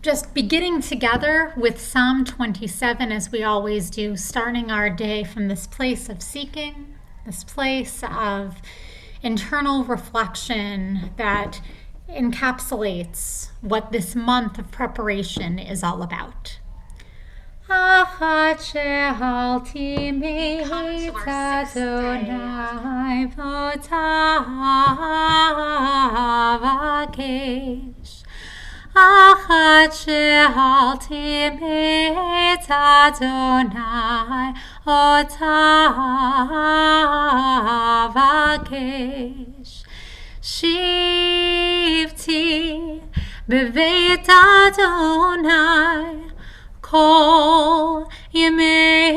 just beginning together with Psalm 27, as we always do, starting our day from this place of seeking, this place of internal reflection that encapsulates what this month of preparation is all about. Achat she'alti me'etz Adonai otah avakesh. Shivti beveit Adonai kol yemei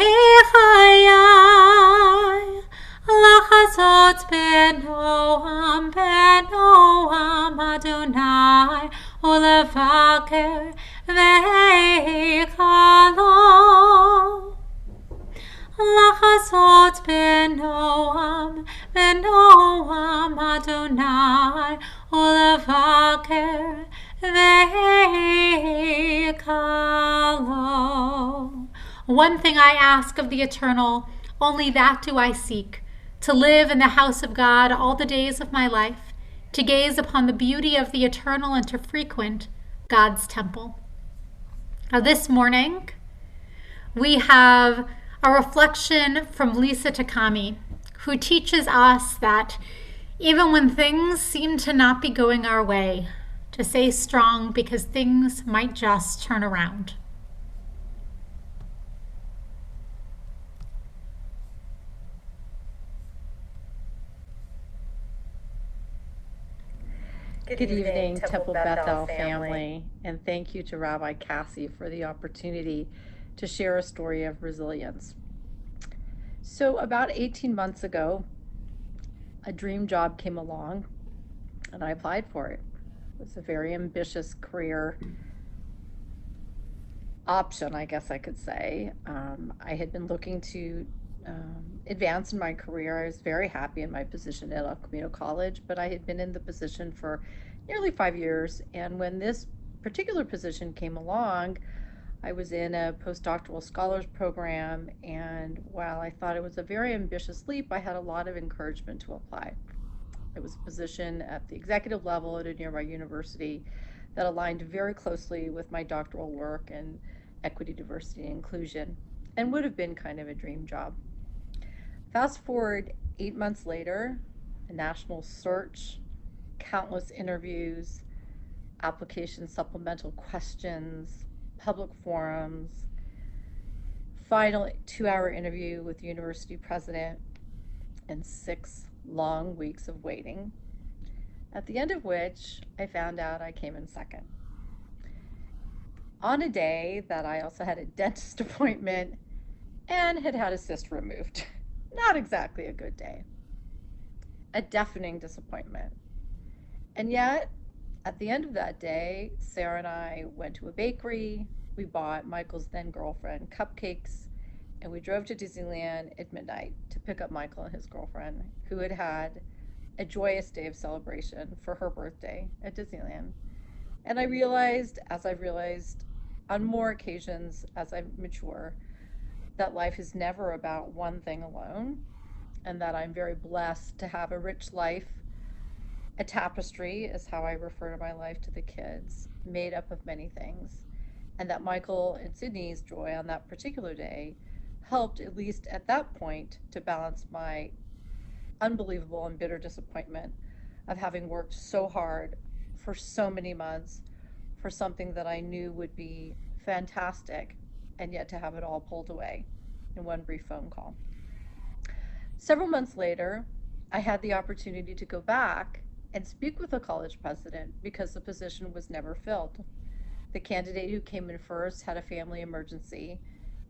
chayai. Lachazot benoam Adonai Ulevaker ve'ikalo. Lachazot benoam Adonai Ulevaker ve'ikalo. One thing I ask of the Eternal, only that do I seek, to live in the house of God all the days of my life, to gaze upon the beauty of the Eternal and to frequent God's temple. Now, this morning, we have a reflection from Lisa Takami, who teaches us that even when things seem to not be going our way, to stay strong because things might just turn around. Good evening, Temple Bethel family, and thank you to Rabbi Cassie for the opportunity to share a story of resilience. So about 18 months ago, a dream job came along, and I applied for it. It was a very ambitious career option, I guess I could say. I had been looking to advance in my career. I was very happy in my position at El Camino College, but I had been in the position for nearly 5 years. And when this particular position came along, I was in a postdoctoral scholars program. And while I thought it was a very ambitious leap, I had a lot of encouragement to apply. It was a position at the executive level at a nearby university that aligned very closely with my doctoral work in equity, diversity, and inclusion, and would have been kind of a dream job. Fast forward 8 months later, a national search, countless interviews, application supplemental questions, public forums, final 2-hour interview with the university president, and 6 long weeks of waiting, at the end of which I found out I came in second. On a day that I also had a dentist appointment and had had a cyst removed. Not exactly a good day. A deafening disappointment. And yet, at the end of that day, Sarah and I went to a bakery. We bought Michael's then girlfriend cupcakes, and we drove to Disneyland at midnight to pick up Michael and his girlfriend, who had had a joyous day of celebration for her birthday at Disneyland. And I realized, as I've realized on more occasions as I mature, that life is never about one thing alone, and that I'm very blessed to have a rich life. A tapestry is how I refer to my life to the kids, made up of many things, and that Michael and Sydney's joy on that particular day helped, at least at that point, to balance my unbelievable and bitter disappointment of having worked so hard for so many months for something that I knew would be fantastic, and yet to have it all pulled away in one brief phone call. Several months later, I had the opportunity to go back and speak with the college president because the position was never filled. The candidate who came in first had a family emergency,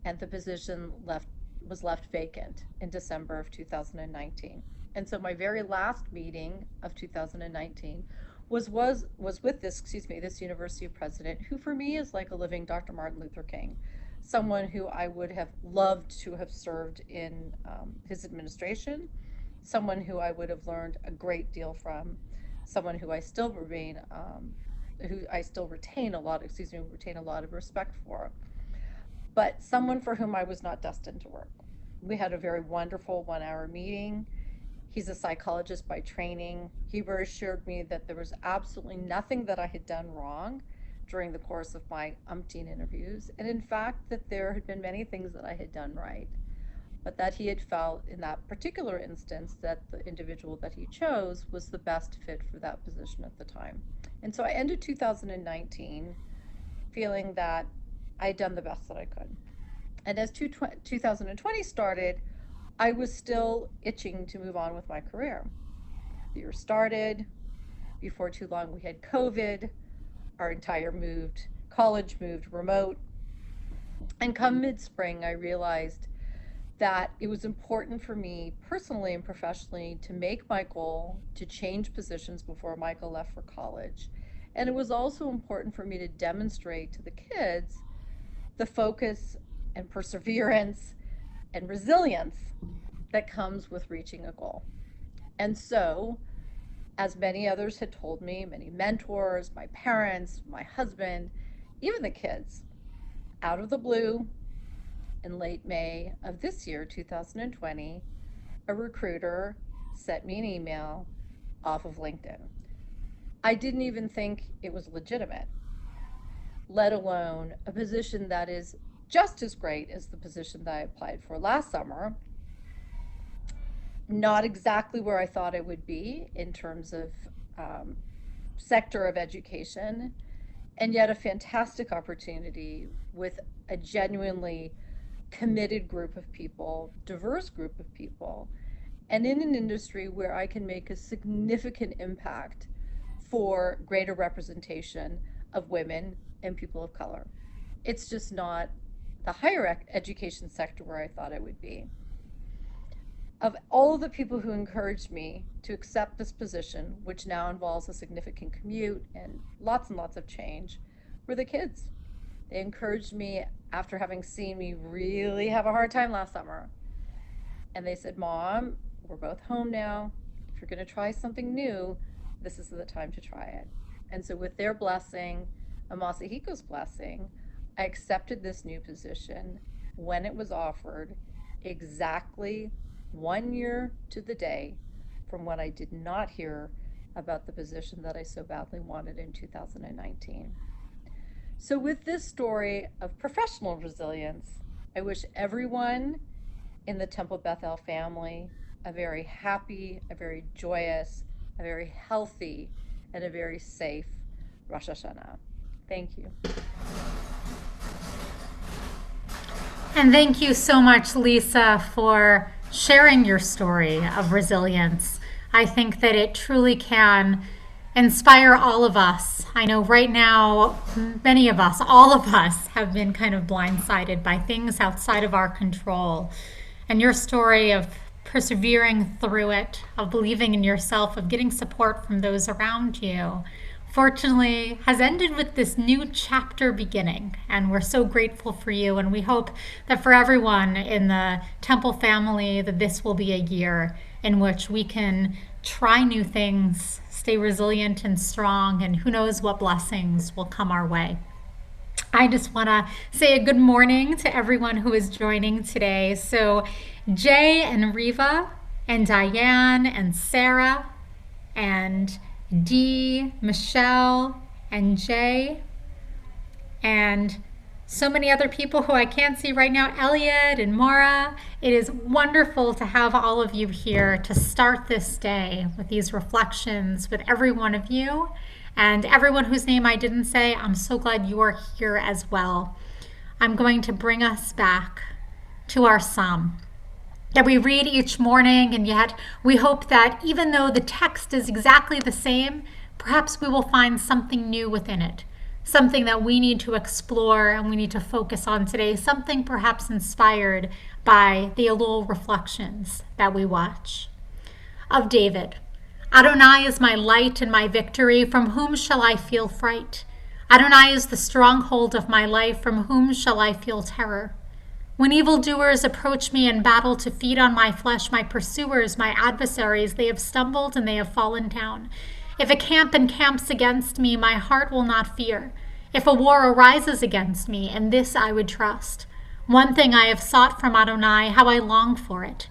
and the position was left vacant in December of 2019. And so my very last meeting of 2019 was with this university president, who for me is like a living Dr. Martin Luther King, someone who I would have loved to have served in his administration, someone who I would have learned a great deal from, someone who I still remain who I still retain a lot, retain a lot of respect for, but someone for whom I was not destined to work. We had a very wonderful 1 hour meeting. He's a psychologist by training. He reassured me that there was absolutely nothing that I had done wrong during the course of my umpteen interviews, and in fact, that there had been many things that I had done right, but that he had felt in that particular instance that the individual that he chose was the best fit for that position at the time. And so I ended 2019 feeling that I had done the best that I could. And as 2020 started, I was still itching to move on with my career. The year started. Before too long, we had COVID. Our entire college moved remote. And come mid-spring, I realized that it was important for me personally and professionally to make my goal to change positions before Michael left for college. And it was also important for me to demonstrate to the kids the focus and perseverance and resilience that comes with reaching a goal. And so, as many others had told me, many mentors, my parents, my husband, even the kids, out of the blue, in late May of this year, 2020, a recruiter sent me an email off of LinkedIn. I didn't even think it was legitimate, let alone a position that is just as great as the position that I applied for last summer. Not exactly where I thought it would be in terms of sector of education, and yet a fantastic opportunity with a genuinely committed group of people, diverse group of people, and in an industry where I can make a significant impact for greater representation of women and people of color. It's just not the higher education sector where I thought it would be. Of all the people who encouraged me to accept this position, which now involves a significant commute and lots of change, were the kids. They encouraged me after having seen me really have a hard time last summer. And they said, Mom, we're both home now. If you're going to try something new, this is the time to try it. And so with their blessing, and Masahiko's blessing, I accepted this new position when it was offered, exactly 1 year to the day from when I did not hear about the position that I so badly wanted in 2019. So with this story of professional resilience, I wish everyone in the Temple Bethel family a very happy, a very joyous, a very healthy, and a very safe Rosh Hashanah. Thank you. And thank you so much, Lisa, for sharing your story of resilience. I think that it truly can inspire all of us. I know right now, many of us, all of us, have been kind of blindsided by things outside of our control. And your story of persevering through it, of believing in yourself, of getting support from those around you, fortunately has ended with this new chapter beginning. And we're so grateful for you. And we hope that for everyone in the Temple family, that this will be a year in which we can try new things, stay resilient and strong, and who knows what blessings will come our way. I just want to say a good morning to everyone who is joining today. So Jay and Riva and Diane and Sarah and Dee, Michelle and Jay, and so many other people who I can't see right now, Elliot and Maura. It is wonderful to have all of you here to start this day with these reflections with every one of you. And everyone whose name I didn't say, I'm so glad you are here as well. I'm going to bring us back to our psalm that we read each morning, and yet we hope that even though the text is exactly the same, perhaps we will find something new within it, something that we need to explore and we need to focus on today, something perhaps inspired by the Elul reflections that we watch. Of David, Adonai is my light and my victory. From whom shall I feel fright? Adonai is the stronghold of my life. From whom shall I feel terror? When evildoers approach me in battle to feed on my flesh, my pursuers, my adversaries, they have stumbled and they have fallen down. If a camp encamps against me, my heart will not fear. If a war arises against me, in this I would trust. One thing I have sought from Adonai, how I long for it,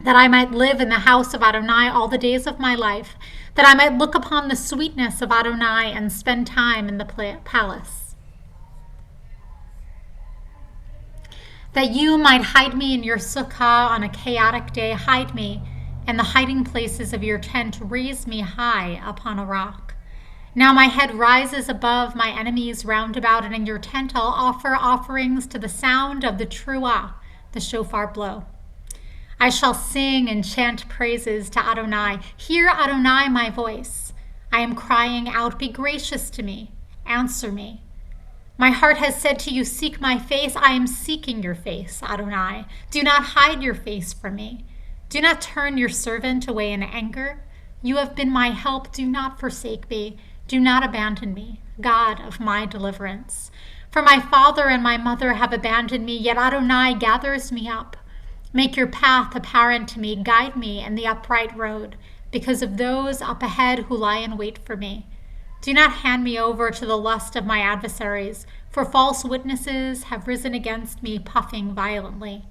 that I might live in the house of Adonai all the days of my life, that I might look upon the sweetness of Adonai and spend time in the palace. That you might hide me in your sukkah on a chaotic day, hide me in the hiding places of your tent, raise me high upon a rock. Now my head rises above my enemies round about, and in your tent I'll offer offerings to the sound of the truah, the shofar blow. I shall sing and chant praises to Adonai. Hear, Adonai, my voice. I am crying out, be gracious to me, answer me. My heart has said to you, seek my face. I am seeking your face, Adonai. Do not hide your face from me. Do not turn your servant away in anger. You have been my help. Do not forsake me. Do not abandon me, God of my deliverance. For my father and my mother have abandoned me, yet Adonai gathers me up. Make your path apparent to me. Guide me in the upright road, because of those up ahead who lie in wait for me. Do not hand me over to the lust of my adversaries, for false witnesses have risen against me, puffing violently.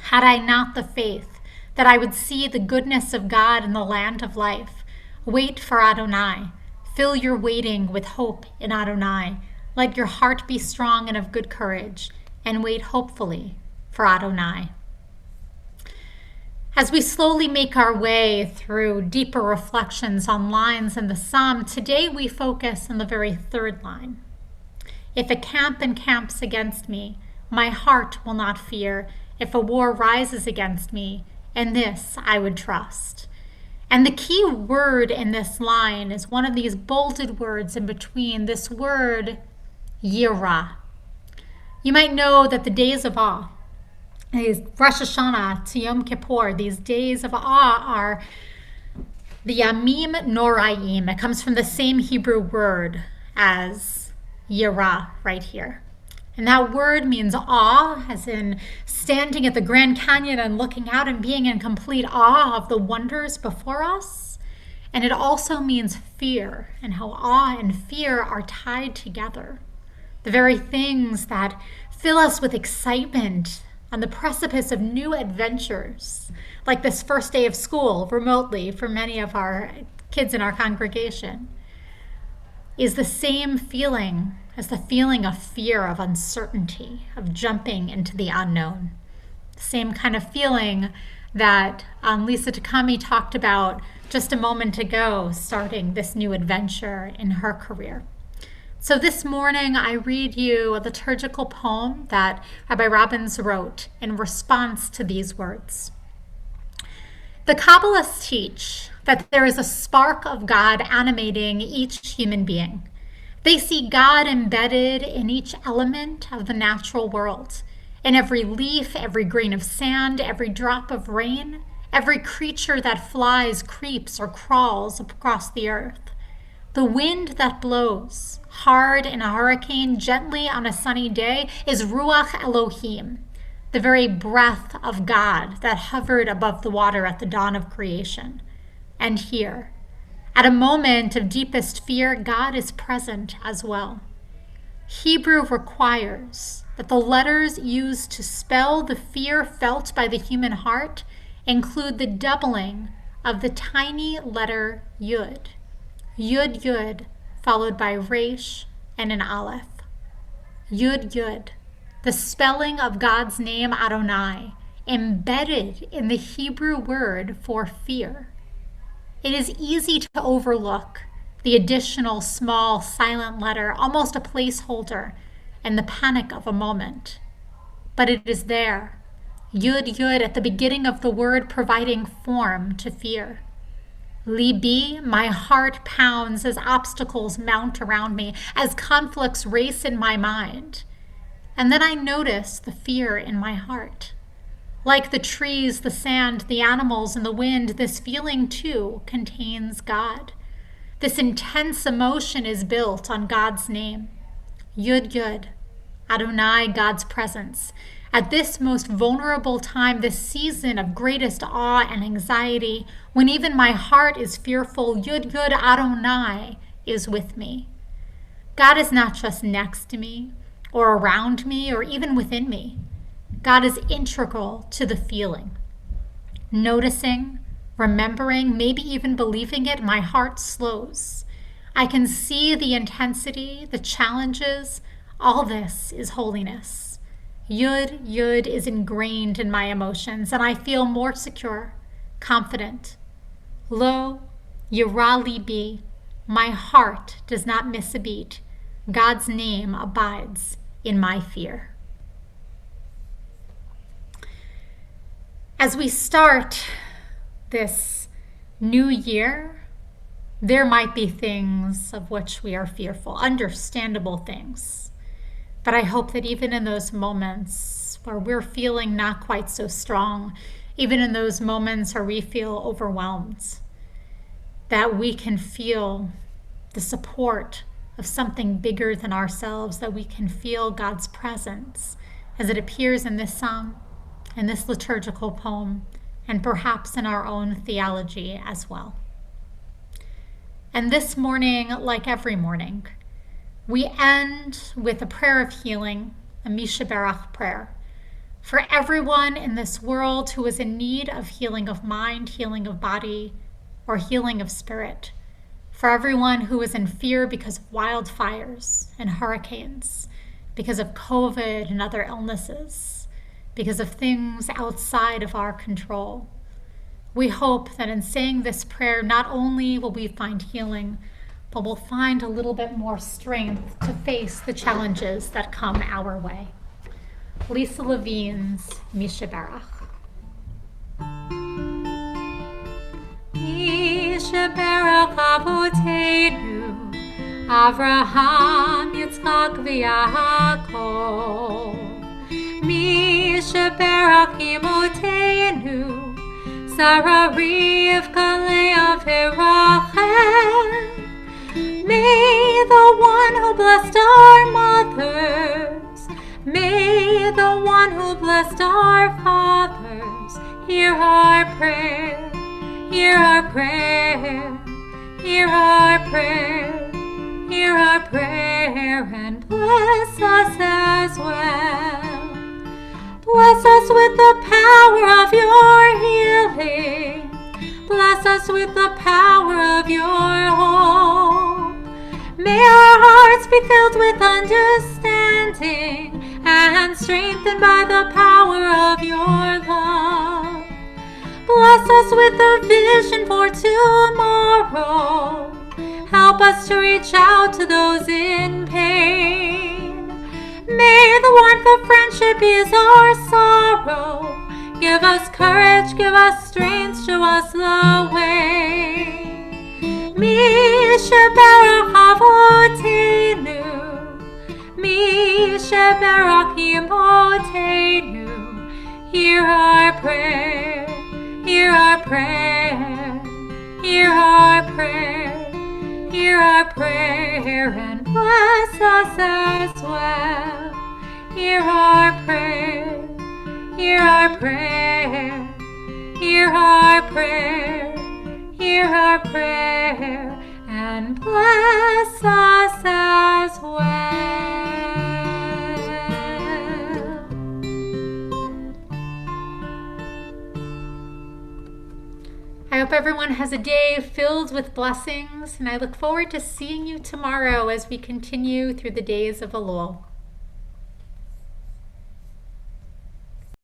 Had I not the faith that I would see the goodness of God in the land of life, wait for Adonai. Fill your waiting with hope in Adonai. Let your heart be strong and of good courage, and wait hopefully for Adonai. As we slowly make our way through deeper reflections on lines in the psalm, today we focus on the very third line. If a camp encamps against me, my heart will not fear. If a war rises against me, in this I would trust. And the key word in this line is one of these bolded words in between, this word, yirah. You might know that the days of awe, these Rosh Hashanah to Yom Kippur, these days of awe are the Yamim Noraim. It comes from the same Hebrew word as Yirah right here. And that word means awe, as in standing at the Grand Canyon and looking out and being in complete awe of the wonders before us. And it also means fear, and how awe and fear are tied together. The very things that fill us with excitement on the precipice of new adventures, like this first day of school remotely for many of our kids in our congregation, is the same feeling as the feeling of fear, of uncertainty, of jumping into the unknown. Same kind of feeling that Lisa Takami talked about just a moment ago, starting this new adventure in her career. So this morning I read you a liturgical poem that Rabbi Robbins wrote in response to these words. The Kabbalists teach that there is a spark of God animating each human being. They see God embedded in each element of the natural world, in every leaf, every grain of sand, every drop of rain, every creature that flies, creeps, or crawls across the earth. The wind that blows, hard in a hurricane, gently on a sunny day, is Ruach Elohim, the very breath of God that hovered above the water at the dawn of creation. And here, at a moment of deepest fear, God is present as well. Hebrew requires that the letters used to spell the fear felt by the human heart include the doubling of the tiny letter Yud. Yud Yud, followed by Resh and an Aleph. Yud Yud, the spelling of God's name Adonai, embedded in the Hebrew word for fear. It is easy to overlook the additional small silent letter, almost a placeholder, in the panic of a moment. But it is there, Yud Yud, at the beginning of the word, providing form to fear. Libi, my heart pounds as obstacles mount around me, as conflicts race in my mind. And then I notice the fear in my heart. Like the trees, the sand, the animals, and the wind, this feeling too contains God. This intense emotion is built on God's name. Yud Yud, Adonai, God's presence. At this most vulnerable time, this season of greatest awe and anxiety, when even my heart is fearful, Yud Yud Adonai is with me. God is not just next to me, or around me, or even within me. God is integral to the feeling. Noticing, remembering, maybe even believing it, my heart slows. I can see the intensity, the challenges. All this is holiness. Yud, Yud is ingrained in my emotions, and I feel more secure, confident. Lo, Yira Libi, my heart does not miss a beat. God's name abides in my fear. As we start this new year, there might be things of which we are fearful, understandable things. But I hope that even in those moments where we're feeling not quite so strong, even in those moments where we feel overwhelmed, that we can feel the support of something bigger than ourselves, that we can feel God's presence as it appears in this psalm, in this liturgical poem, and perhaps in our own theology as well. And this morning, like every morning, we end with a prayer of healing, a Misha Berach prayer, for everyone in this world who is in need of healing of mind, healing of body, or healing of spirit, for everyone who is in fear because of wildfires and hurricanes, because of COVID and other illnesses, because of things outside of our control. We hope that in saying this prayer, not only will we find healing, but we'll find a little bit more strength to face the challenges that come our way. Lisa Levine's Misha Berach. Misha Berach Avotenu, Avraham, Yitzchak, v'Yaakov. Misha Berach Imotenu, Sarah, Rivka, Leah, v'Rachel. May the one who blessed our mothers, may the one who blessed our fathers, hear our prayer, hear our prayer, hear our prayer, hear our prayer, and bless us as well. Bless us with the power of your healing. Bless us with the power of your hope. May our hearts be filled with understanding and strengthened by the power of your love. Bless us with a vision for tomorrow. Help us to reach out to those in pain. May the warmth of friendship ease our sorrow. Give us courage, give us strength, show us the way. Misha Berach Avotenu, Misha Berach Imotenu. Hear our prayer, hear our prayer, hear our prayer, hear our prayer, and bless us as well. Hear our prayer, hear our prayer, hear our prayer, hear our prayer, and bless us as well. I hope everyone has a day filled with blessings, and I look forward to seeing you tomorrow as we continue through the days of Elul.